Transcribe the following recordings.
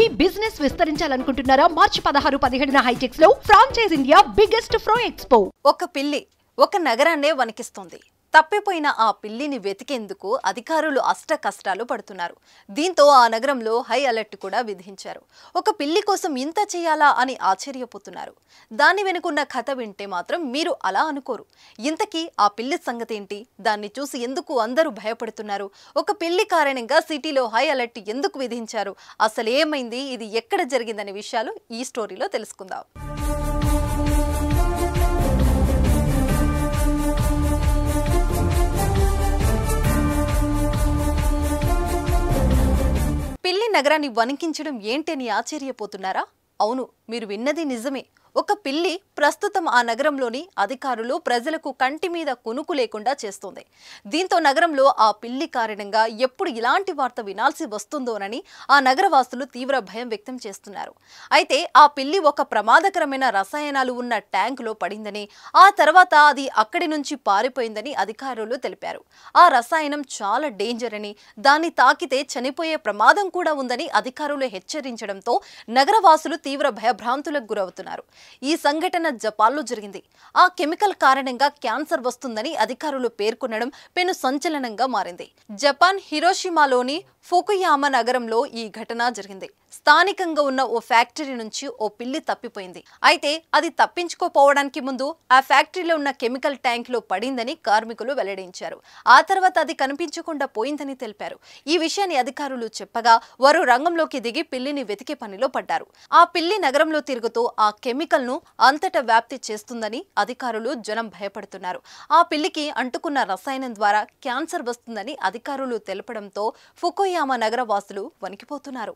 మీ business విస్తరించాలనుకుంటున్నారా? మార్చి 16-17 హైటెక్స్ లో franchise India biggest ఫ్రో expo. ఒక పిల్లి ఒక నగరాన్నే వణికిస్తుంది. తప్పిపోయిన ఆ పిల్లిని వెతికేందుకు అధికారులు అష్ట కష్టాలు పడుతున్నారు. దీంతో ఆ నగరంలో హై అలర్ట్ కూడా విధించారు. ఒక పిల్లి కోసం ఇంత చేయాలా అని ఆశ్చర్యపోతున్నారు. దాని వెనుకున్న కథ వింటే మాత్రం మీరు అలా అనుకోరు. ఇంతకీ ఆ పిల్లి సంగతి ఏంటి? దాన్ని చూసి ఎందుకు అందరూ భయపడుతున్నారు? ఒక పిల్లి కారణంగా సిటీలో హై అలర్ట్ ఎందుకు విధించారు? అసలు ఏమైంది? ఇది ఎక్కడ జరిగిందనే విషయాలు ఈ స్టోరీలో తెలుసుకుందాం. పిల్లి నగరాన్ని వణికించడం ఏంటని ఆశ్చర్యపోతున్నారా? అవును, మీరు విన్నది నిజమే. ఒక పిల్లి ప్రస్తుతం ఆ నగరంలోని అధికారులు ప్రజలకు కంటి మీద కునుకు లేకుండా చేస్తుంది. దీంతో నగరంలో ఆ పిల్లి కారణంగా ఎప్పుడు ఇలాంటి వార్త వినాల్సి వస్తుందోనని ఆ నగరవాసులు తీవ్ర భయం వ్యక్తం చేస్తున్నారు. అయితే ఆ పిల్లి ఒక ప్రమాదకరమైన రసాయనాలు ఉన్న ట్యాంకులో పడిందని, ఆ తర్వాత అది అక్కడి నుంచి పారిపోయిందని అధికారులు తెలిపారు. ఆ రసాయనం చాలా డేంజర్ అని, దాన్ని తాకితే చనిపోయే ప్రమాదం కూడా ఉందని అధికారులు హెచ్చరించడంతో నగరవాసులు తీవ్ర భయభ్రాంతులకు గురవుతున్నారు. ఈ సంఘటన జపాన్లో జరిగింది. ఆ కెమికల్ కారణంగా క్యాన్సర్ వస్తుందని అధికారులు పేర్కొనడం పెను సంచలనంగా మారింది. జపాన్ హిరోషిమాలోని ఫుకుయామా నగరంలో ఈ ఘటన జరిగింది. స్థానికంగా ఉన్న ఓ ఫ్యాక్టరీ నుంచి ఓ పిల్లి తప్పిపోయింది. అయితే అది తప్పించుకోపోవడానికి ముందు ఆ ఫ్యాక్టరీలో ఉన్న కెమికల్ ట్యాంక్ లో పడిందని కార్మికులు వెల్లడించారు. ఆ తర్వాత అది కనిపించకుండా పోయిందని తెలిపారు. ఈ విషయాన్ని అధికారులు చెప్పగా వారు రంగంలోకి దిగి పిల్లిని వెతికే పనిలో పడ్డారు. ఆ పిల్లి నగరంలో తిరుగుతూ ఆ కెమికల్ ను అంతటా వ్యాప్తి చేస్తుందని అధికారులు జనం భయపడుతున్నారు. ఆ పిల్లికి అంటుకున్న రసాయనం ద్వారా క్యాన్సర్ వస్తుందని అధికారులు తెలపడంతో ఫుకుయామా నగర వాసులు వణికిపోతున్నారు.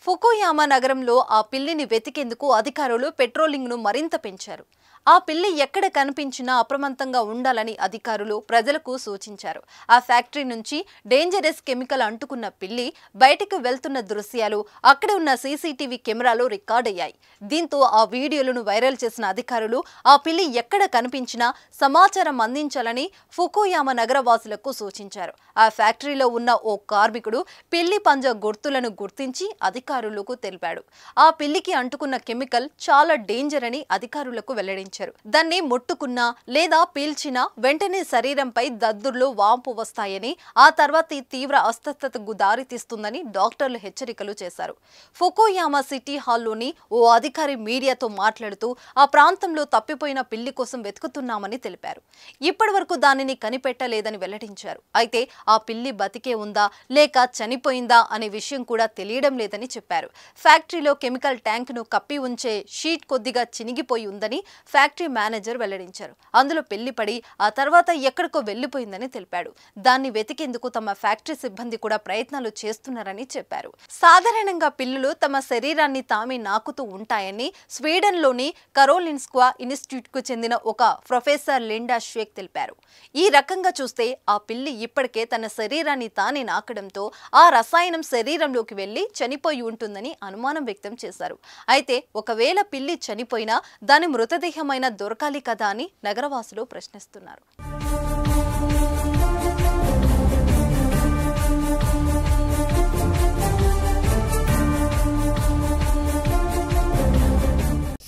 ఫుకుయామా నగరంలో ఆ పిల్లిని వెతికేందుకు అధికారులు పెట్రోలింగ్ ను మరింత పెంచారు. ఆ పిల్లి ఎక్కడ కనిపించినా అప్రమత్తంగా ఉండాలని అధికారులు ప్రజలకు సూచించారు. ఆ ఫ్యాక్టరీ నుంచి డేంజరస్ కెమికల్ అంటుకున్న పిల్లి బయటకు వెళ్తున్న దృశ్యాలు అక్కడే ఉన్న సీసీటీవీ కెమెరాలో రికార్డ్ అయ్యాయి. దీంతో ఆ వీడియోలను వైరల్ చేసిన అధికారులు ఆ పిల్లి ఎక్కడ కనిపించినా సమాచారం అందించాలని ఫుకుయామా నగరవాసులకు సూచించారు. ఆ ఫ్యాక్టరీలో ఉన్న ఓ కార్మికుడు పిల్లి పంజా గుర్తులను గుర్తించి అధికారులకు తెలిపాడు. ఆ పిల్లికి అంటుకున్న కెమికల్ చాలా డేంజర్ అని అధికారులకు వెల్లడించారు. దాన్ని ముట్టుకున్నా లేదా పీల్చినా వెంటనే శరీరంపై దద్దుర్లు, వాంపు వస్తాయని, ఆ తర్వాత తీవ్ర అస్వస్థతకు దారితీస్తుందని డాక్టర్లు హెచ్చరికలు చేశారు. ఫుకుయామా సిటీ హాల్లోని ఓ అధికారి మీడియాతో మాట్లాడుతూ ఆ ప్రాంతంలో తప్పిపోయిన పిల్లి కోసం వెతుకుతున్నామని తెలిపారు. ఇప్పటి వరకు దానిని కనిపెట్టలేదని వెల్లడించారు. అయితే ఆ పిల్లి బతికే ఉందా లేక చనిపోయిందా అనే విషయం కూడా తెలియడం లేదని చెప్పారు. ఫ్యాక్టరీలో కెమికల్ ట్యాంక్ ను కప్పి ఉంచే షీట్ కొద్దిగా చినిగిపోయి ఉందని ఫ్యాక్టరీ మేనేజర్ వెల్లడించారు. అందులో పిల్లి పడి ఆ తర్వాత ఎక్కడికో వెళ్లిపోయిందని తెలిపాడు. దాన్ని వెతికేందుకు తమ ఫ్యాక్టరీ సిబ్బంది కూడా ప్రయత్నాలు చేస్తున్నారని చెప్పారు. సాధారణంగా పిల్లులు తమ శరీరాన్ని తామే నాకుతూ ఉంటాయని స్వీడన్లోని కరోలిన్స్కా ఇన్స్టిట్యూట్ కు చెందిన ఒక ప్రొఫెసర్ లిండా షేక్ తెలిపారు. ఈ రకంగా చూస్తే ఆ పిల్లి ఇప్పటికే తన శరీరాన్ని తానే నాకడంతో ఆ రసాయనం శరీరంలోకి వెళ్లి చనిపోయి ఉంటుందని అనుమానం వ్యక్తం చేశారు. అయితే ఒకవేళ పిల్లి చనిపోయినా దాని మృతదేహమైన దొరకాలి కదా అని నగరవాసులు ప్రశ్నిస్తున్నారు.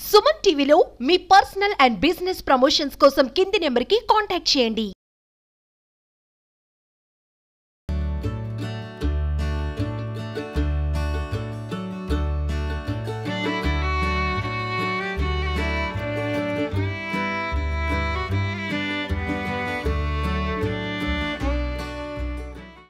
సుమన్ టీవీలో మీ పర్సనల్ అండ్ బిజినెస్ ప్రమోషన్స్ కోసం కింది నెంబర్కి కాంటాక్ట్ చేయండి.